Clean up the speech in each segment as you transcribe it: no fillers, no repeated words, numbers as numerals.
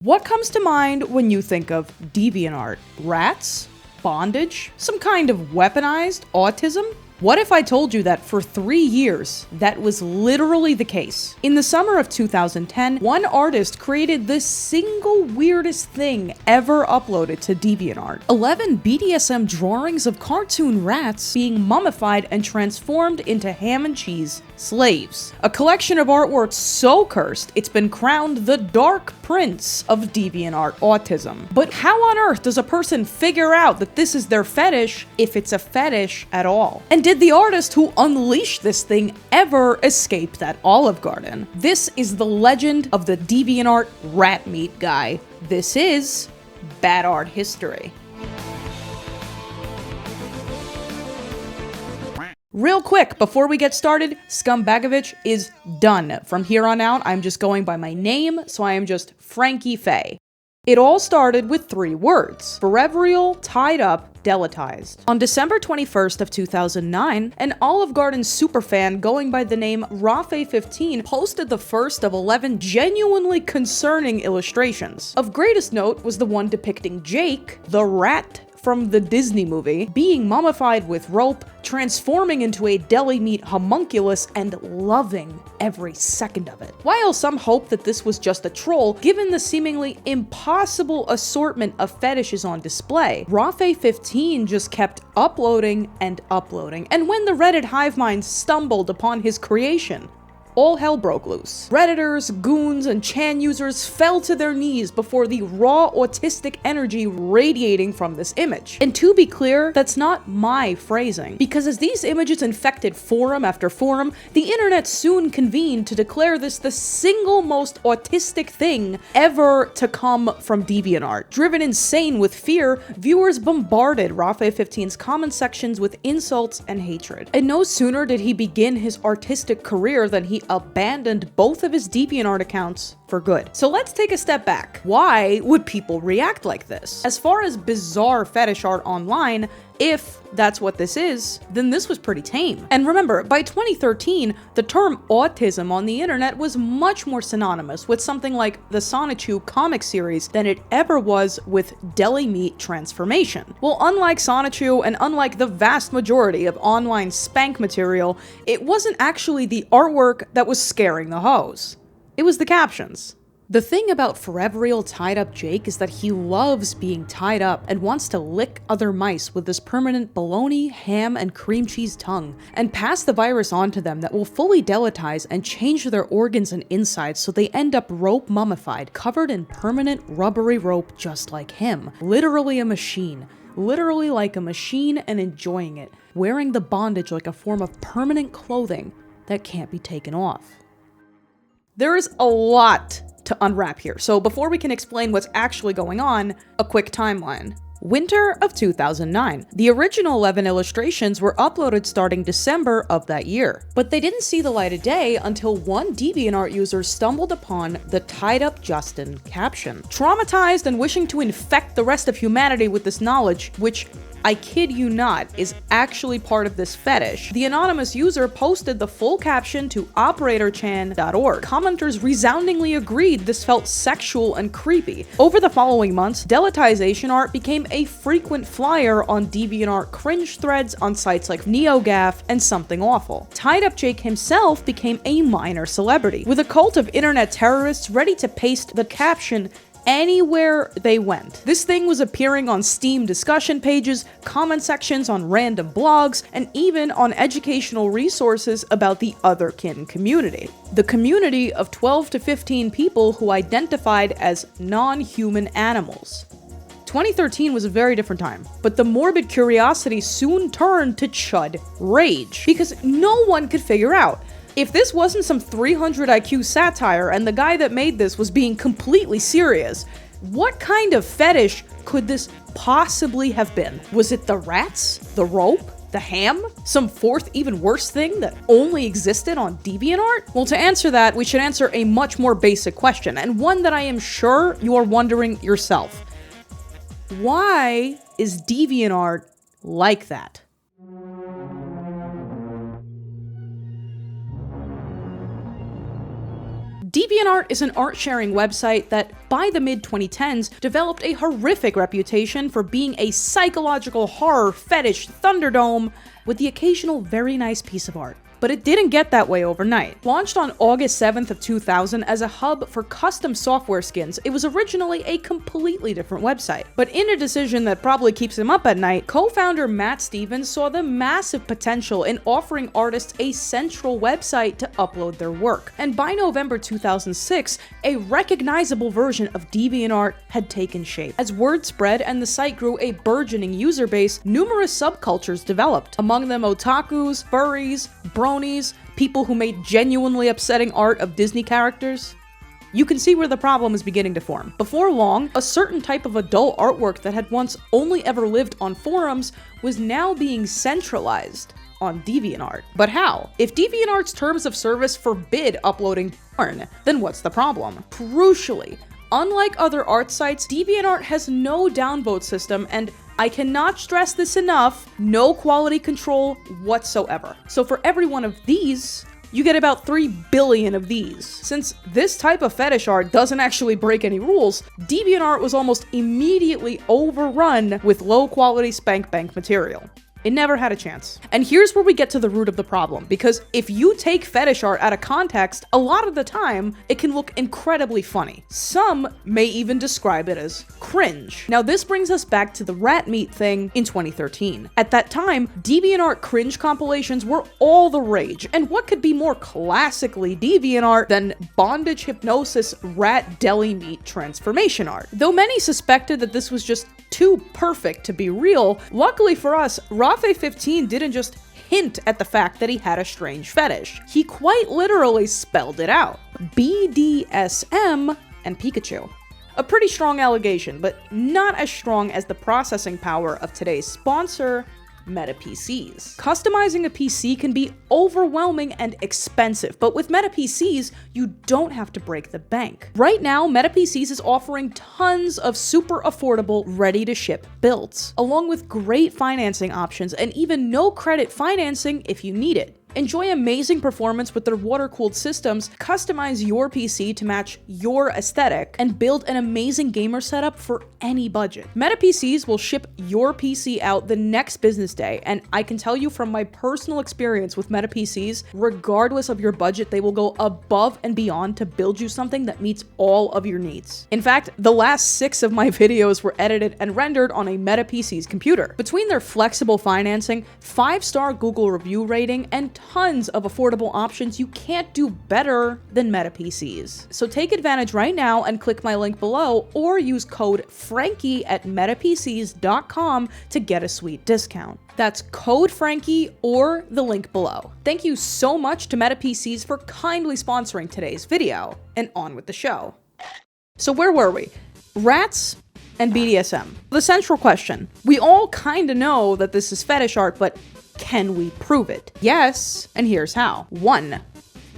What comes to mind when you think of DeviantArt? Rats? Bondage? Some kind of weaponized autism? What if I told you that for 3 years, that was literally the case? In the summer of 2010, one artist created the single weirdest thing ever uploaded to DeviantArt. 11 BDSM drawings of cartoon rats being mummified and transformed into ham and cheese slaves. A collection of artwork so cursed, it's been crowned the Dark Prince of DeviantArt autism. But how on earth does a person figure out that this is their fetish, if it's a fetish at all? And did the artist who unleashed this thing ever escape that Olive Garden? This is the legend of the DeviantArt rat meat guy. This is Bad Art History. Real quick, before we get started, Scumbagovich is done. From here on out, I'm just going by my name, so I am just Frankie Faye. It all started with 3 words: forevereal, tied up, deletized. On December 21st of 2009, an Olive Garden superfan going by the name Rafe15 posted the first of 11 genuinely concerning illustrations. Of greatest note was the one depicting Jake, the rat from the Disney movie, being mummified with rope, transforming into a deli meat homunculus, and loving every second of it. While some hope that this was just a troll, given the seemingly impossible assortment of fetishes on display, Rafe15 just kept uploading and uploading, and when the Reddit hive mind stumbled upon his creation, all hell broke loose. Redditors, goons, and Chan users fell to their knees before the raw autistic energy radiating from this image. And to be clear, that's not my phrasing, because as these images infected forum after forum, the internet soon convened to declare this the single most autistic thing ever to come from DeviantArt. Driven insane with fear, viewers bombarded Rafe15's comment sections with insults and hatred. And no sooner did he begin his artistic career than he abandoned both of his DeviantArt accounts for good. So let's take a step back. Why would people react like this? As far as bizarre fetish art online, if that's what this is, then this was pretty tame. And remember, by 2013, the term autism on the internet was much more synonymous with something like the Sonichu comic series than it ever was with deli meat transformation. Well, unlike Sonichu and unlike the vast majority of online spank material, it wasn't actually the artwork that was scaring the hoes. It was the captions. The thing about forevereal tied up Jake is that he loves being tied up and wants to lick other mice with this permanent bologna, ham, and cream cheese tongue, and pass the virus on to them that will fully deletize and change their organs and insides so they end up rope mummified, covered in permanent rubbery rope just like him. Literally a machine. Literally like a machine and enjoying it, wearing the bondage like a form of permanent clothing that can't be taken off. There is a lot to unwrap here, so before we can explain what's actually going on, a quick timeline. Winter of 2009. The original 11 illustrations were uploaded starting December of that year, but they didn't see the light of day until one DeviantArt user stumbled upon the tied up Justin caption. Traumatized and wishing to infect the rest of humanity with this knowledge, which, I kid you not, is actually part of this fetish, the anonymous user posted the full caption to operatorchan.org. Commenters resoundingly agreed this felt sexual and creepy. Over the following months, deletization art became a frequent flyer on DeviantArt cringe threads on sites like NeoGAF and Something Awful. Tied Up Jake himself became a minor celebrity, with a cult of internet terrorists ready to paste the caption anywhere they went. This thing was appearing on Steam discussion pages, comment sections on random blogs, and even on educational resources about the otherkin community. The community of 12 to 15 people who identified as non-human animals. 2013 was a very different time, but the morbid curiosity soon turned to chud rage, because no one could figure out if this wasn't some 300 IQ satire and the guy that made this was being completely serious, what kind of fetish could this possibly have been? Was it the rats? The rope? The ham? Some fourth, even worse thing that only existed on DeviantArt? Well, to answer that, we should answer a much more basic question, and one that I am sure you are wondering yourself. Why is DeviantArt like that? DeviantArt is an art-sharing website that, by the mid-2010s, developed a horrific reputation for being a psychological horror fetish thunderdome with the occasional very nice piece of art. But it didn't get that way overnight. Launched on August 7th of 2000 as a hub for custom software skins, it was originally a completely different website. But in a decision that probably keeps him up at night, co-founder Matt Stevens saw the massive potential in offering artists a central website to upload their work. And by November 2006, a recognizable version of DeviantArt had taken shape. As word spread and the site grew a burgeoning user base, numerous subcultures developed. Among them otakus, furries, bronies, people who made genuinely upsetting art of Disney characters. You can see where the problem is beginning to form. Before long, a certain type of adult artwork that had once only ever lived on forums was now being centralized on DeviantArt. But how? If DeviantArt's terms of service forbid uploading porn, then what's the problem? Crucially, unlike other art sites, DeviantArt has no downvote system and, I cannot stress this enough, no quality control whatsoever. So for every one of these, you get about 3 billion of these. Since this type of fetish art doesn't actually break any rules, DeviantArt was almost immediately overrun with low quality spank bank material. It never had a chance. And here's where we get to the root of the problem, because if you take fetish art out of context, a lot of the time, it can look incredibly funny. Some may even describe it as cringe. Now this brings us back to the rat meat thing in 2013. At that time, DeviantArt cringe compilations were all the rage, and what could be more classically DeviantArt than bondage hypnosis rat deli meat transformation art? Though many suspected that this was just too perfect to be real, luckily for us, Rafe15 didn't just hint at the fact that he had a strange fetish. He quite literally spelled it out. BDSM and Pikachu. A pretty strong allegation, but not as strong as the processing power of today's sponsor, Meta PCs. Customizing a PC can be overwhelming and expensive, but with Meta PCs, you don't have to break the bank. Right now, Meta PCs is offering tons of super affordable, ready-to-ship builds, along with great financing options and even no credit financing if you need it. Enjoy amazing performance with their water-cooled systems, customize your PC to match your aesthetic, and build an amazing gamer setup for any budget. Meta PCs will ship your PC out the next business day, and I can tell you from my personal experience with Meta PCs, regardless of your budget, they will go above and beyond to build you something that meets all of your needs. In fact, the last 6 of my videos were edited and rendered on a Meta PC's computer. Between their flexible financing, 5-star Google review rating, and tons of affordable options, you can't do better than Meta PCs. So take advantage right now and click my link below or use code Frankie at metapcs.com to get a sweet discount. That's code Frankie or the link below. Thank you so much to Meta PCs for kindly sponsoring today's video, and on with the show. So where were we? Rats and BDSM. The central question. We all kinda know that this is fetish art, but can we prove it? Yes, and here's how. 1.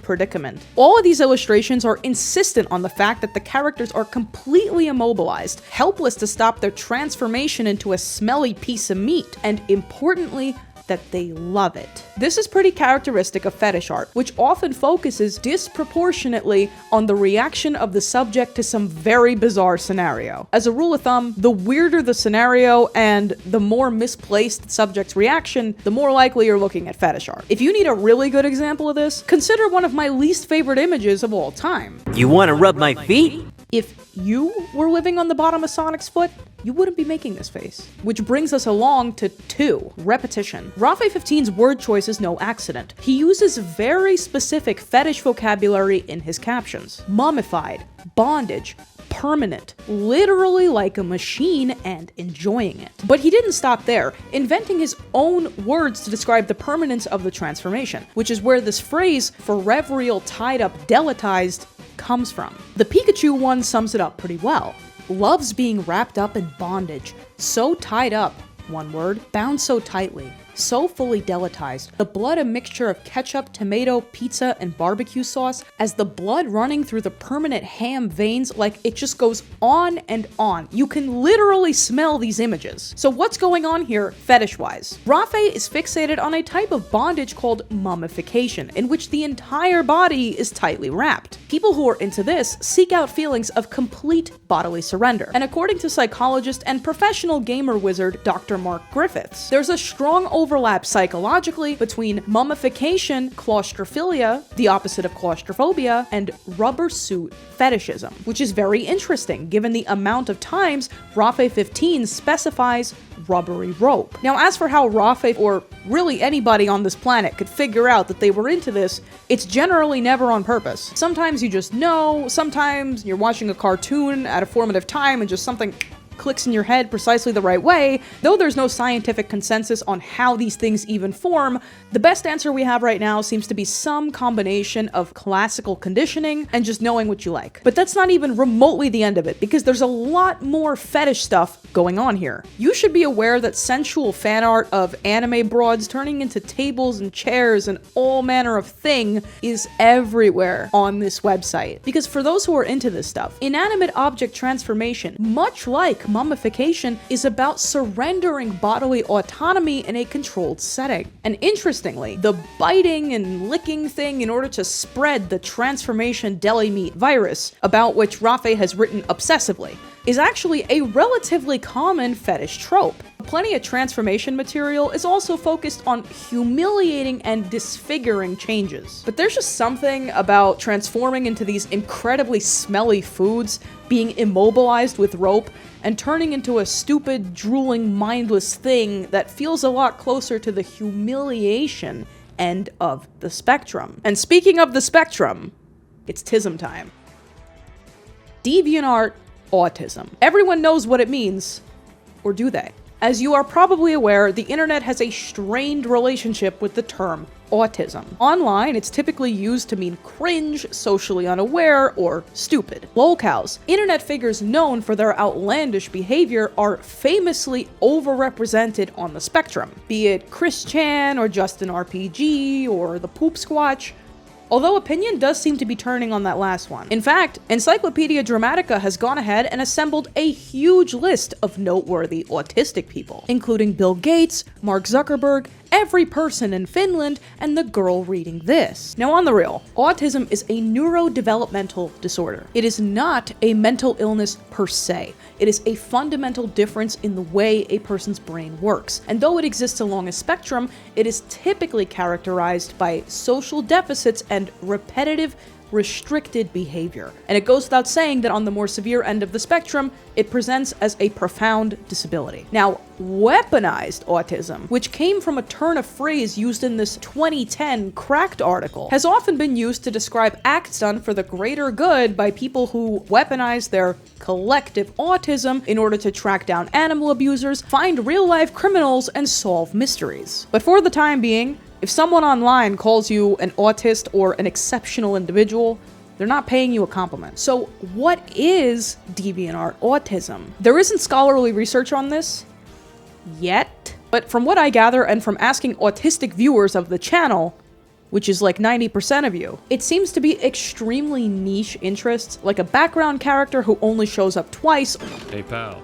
Predicament. All of these illustrations are insistent on the fact that the characters are completely immobilized, helpless to stop their transformation into a smelly piece of meat, and importantly, that they love it. This is pretty characteristic of fetish art, which often focuses disproportionately on the reaction of the subject to some very bizarre scenario. As a rule of thumb, the weirder the scenario and the more misplaced the subject's reaction, the more likely you're looking at fetish art. If you need a really good example of this, consider one of my least favorite images of all time. You want to rub my feet? If you were living on the bottom of Sonic's foot, you wouldn't be making this face. Which brings us along to 2, repetition. Rafe15's word choice is no accident. He uses very specific fetish vocabulary in his captions. Mummified, bondage, permanent, literally like a machine and enjoying it. But he didn't stop there, inventing his own words to describe the permanence of the transformation, which is where this phrase, for real tied up deletized, comes from. The Pikachu one sums it up pretty well. Loves being wrapped up in bondage, so tied up, one word, bound so tightly, so fully deletized. The blood a mixture of ketchup, tomato, pizza, and barbecue sauce, as the blood running through the permanent ham veins, like it just goes on and on. You can literally smell these images. So what's going on here, fetish-wise? Rafe is fixated on a type of bondage called mummification, in which the entire body is tightly wrapped. People who are into this seek out feelings of complete bodily surrender. And according to psychologist and professional gamer wizard Dr. Mark Griffiths, there's a strong overlap psychologically between mummification, claustrophilia, the opposite of claustrophobia, and rubber suit fetishism, which is very interesting given the amount of times Rafe 15 specifies rubbery rope. Now, as for how Rafe, or really anybody on this planet, could figure out that they were into this, it's generally never on purpose. Sometimes you just know, sometimes you're watching a cartoon at a formative time and just something clicks in your head precisely the right way. Though there's no scientific consensus on how these things even form, the best answer we have right now seems to be some combination of classical conditioning and just knowing what you like. But that's not even remotely the end of it, because there's a lot more fetish stuff going on here. You should be aware that sensual fan art of anime broads turning into tables and chairs and all manner of thing is everywhere on this website. Because for those who are into this stuff, inanimate object transformation, much like mummification, is about surrendering bodily autonomy in a controlled setting. And interestingly, the biting and licking thing in order to spread the transformation deli meat virus, about which Rafe has written obsessively, is actually a relatively common fetish trope. Plenty of transformation material is also focused on humiliating and disfiguring changes. But there's just something about transforming into these incredibly smelly foods, being immobilized with rope, and turning into a stupid, drooling, mindless thing that feels a lot closer to the humiliation end of the spectrum. And speaking of the spectrum, it's TISM time. DeviantArt autism. Everyone knows what it means, or do they? As you are probably aware, the internet has a strained relationship with the term autism. Online, it's typically used to mean cringe, socially unaware, or stupid. Lolcows, internet figures known for their outlandish behavior, are famously overrepresented on the spectrum, be it Chris Chan or Justin RPG or the Poop Squatch. Although opinion does seem to be turning on that last one. In fact, Encyclopedia Dramatica has gone ahead and assembled a huge list of noteworthy autistic people, including Bill Gates, Mark Zuckerberg, every person in Finland, and the girl reading this. Now, on the real, autism is a neurodevelopmental disorder. It is not a mental illness per se. It is a fundamental difference in the way a person's brain works. And though it exists along a spectrum, it is typically characterized by social deficits and repetitive, restricted behavior. And it goes without saying that on the more severe end of the spectrum, it presents as a profound disability. Now, weaponized autism, which came from a turn of phrase used in this 2010 Cracked article, has often been used to describe acts done for the greater good by people who weaponize their collective autism in order to track down animal abusers, find real-life criminals, and solve mysteries. But for the time being, if someone online calls you an autist or an exceptional individual, they're not paying you a compliment. So what is DeviantArt autism? There isn't scholarly research on this yet, but from what I gather and from asking autistic viewers of the channel, which is like 90% of you, it seems to be extremely niche interests, like a background character who only shows up twice. Hey pal,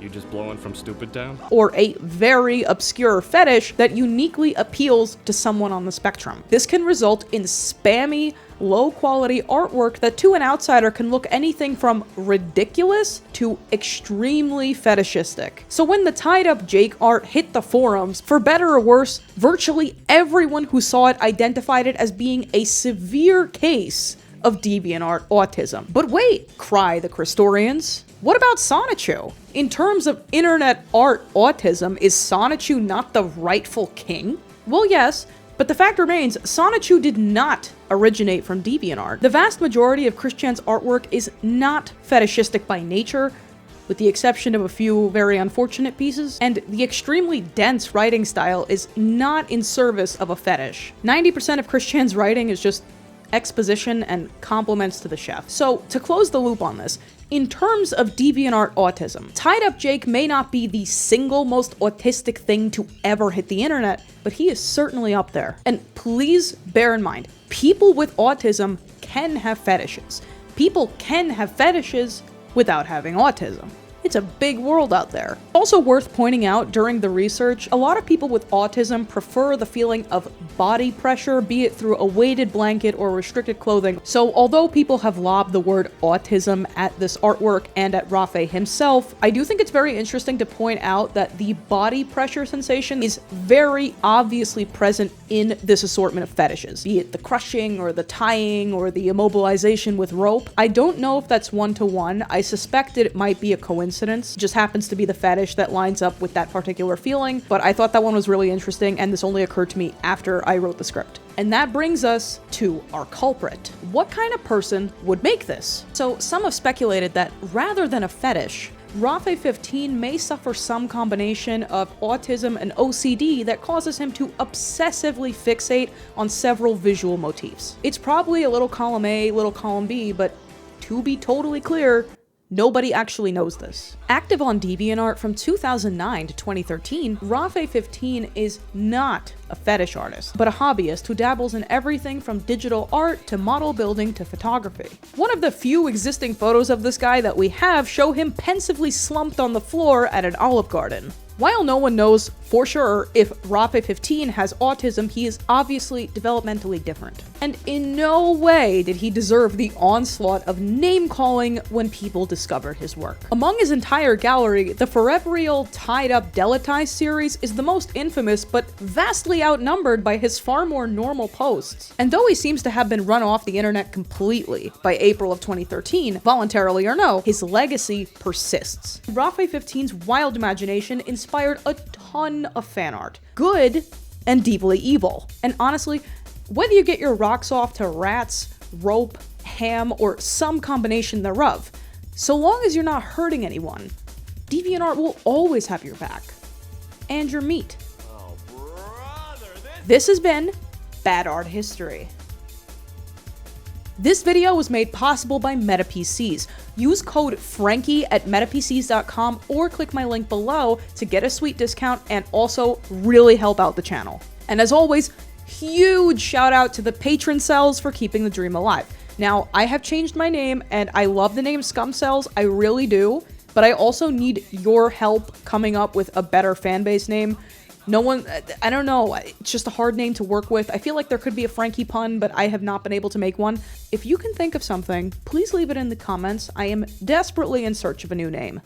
you just blowing from Stupid Town? Or a very obscure fetish that uniquely appeals to someone on the spectrum. This can result in spammy, low-quality artwork that to an outsider can look anything from ridiculous to extremely fetishistic. So when the tied-up Jake art hit the forums, for better or worse, virtually everyone who saw it identified it as being a severe case of DeviantArt autism. But wait, cry the Christorians. What about sonichu? In terms of internet art autism, is sonichu not the rightful king? Well, yes, but the fact remains, sonichu did not originate from DeviantArt. The vast majority of Chris Chan's artwork is not fetishistic by nature, with the exception of a few very unfortunate pieces, and the extremely dense writing style is not in service of a fetish. 90% of Chris Chan's writing is just exposition and compliments to the chef. So, to close the loop on this, In terms of DeviantArt autism, Tied Up Jake may not be the single most autistic thing to ever hit the internet, but he is certainly up there. And please bear in mind, people with autism can have fetishes. People can have fetishes without having autism. It's a big world out there. Also worth pointing out during the research, a lot of people with autism prefer the feeling of body pressure, be it through a weighted blanket or restricted clothing. So although people have lobbed the word autism at this artwork and at Rafe himself, I do think it's very interesting to point out that the body pressure sensation is very obviously present in this assortment of fetishes, be it the crushing or the tying or the immobilization with rope. I don't know if that's one-to-one. I suspect that it might be a coincidence. Just happens to be the fetish that lines up with that particular feeling, but I thought that one was really interesting, and this only occurred to me after I wrote the script. And that brings us to our culprit. What kind of person would make this? So some have speculated that rather than a fetish, Rafe 15 may suffer some combination of autism and OCD that causes him to obsessively fixate on several visual motifs. It's probably a little column A, little column B, but to be totally clear, nobody actually knows this. Active on DeviantArt from 2009 to 2013, Rafe 15 is not a fetish artist, but a hobbyist who dabbles in everything from digital art to model building to photography. One of the few existing photos of this guy that we have show him pensively slumped on the floor at an Olive Garden. While no one knows for sure if Rafe 15 has autism, he is obviously developmentally different. And in no way did he deserve the onslaught of name-calling when people discovered his work. Among his entire gallery, the forever Tied Up Deletai series is the most infamous, but vastly outnumbered by his far more normal posts. And though he seems to have been run off the internet completely by April of 2013, voluntarily or no, his legacy persists. Rafe 15's wild imagination inspired a ton of fan art, good and deeply evil. And honestly, whether you get your rocks off to rats, rope, ham, or some combination thereof, so long as you're not hurting anyone, DeviantArt will always have your back. And your meat. Oh, brother, This has been Bad Art History. This video was made possible by MetaPCs. Use code Frankie at metapcs.com or click my link below to get a sweet discount and also really help out the channel. And as always, huge shout out to the patron cells for keeping the dream alive. Now, I have changed my name and I love the name Scum Cells, I really do, but I also need your help coming up with a better fanbase name. No one, I don't know, it's just a hard name to work with. I feel like there could be a Frankie pun, but I have not been able to make one. If you can think of something, please leave it in the comments. I am desperately in search of a new name.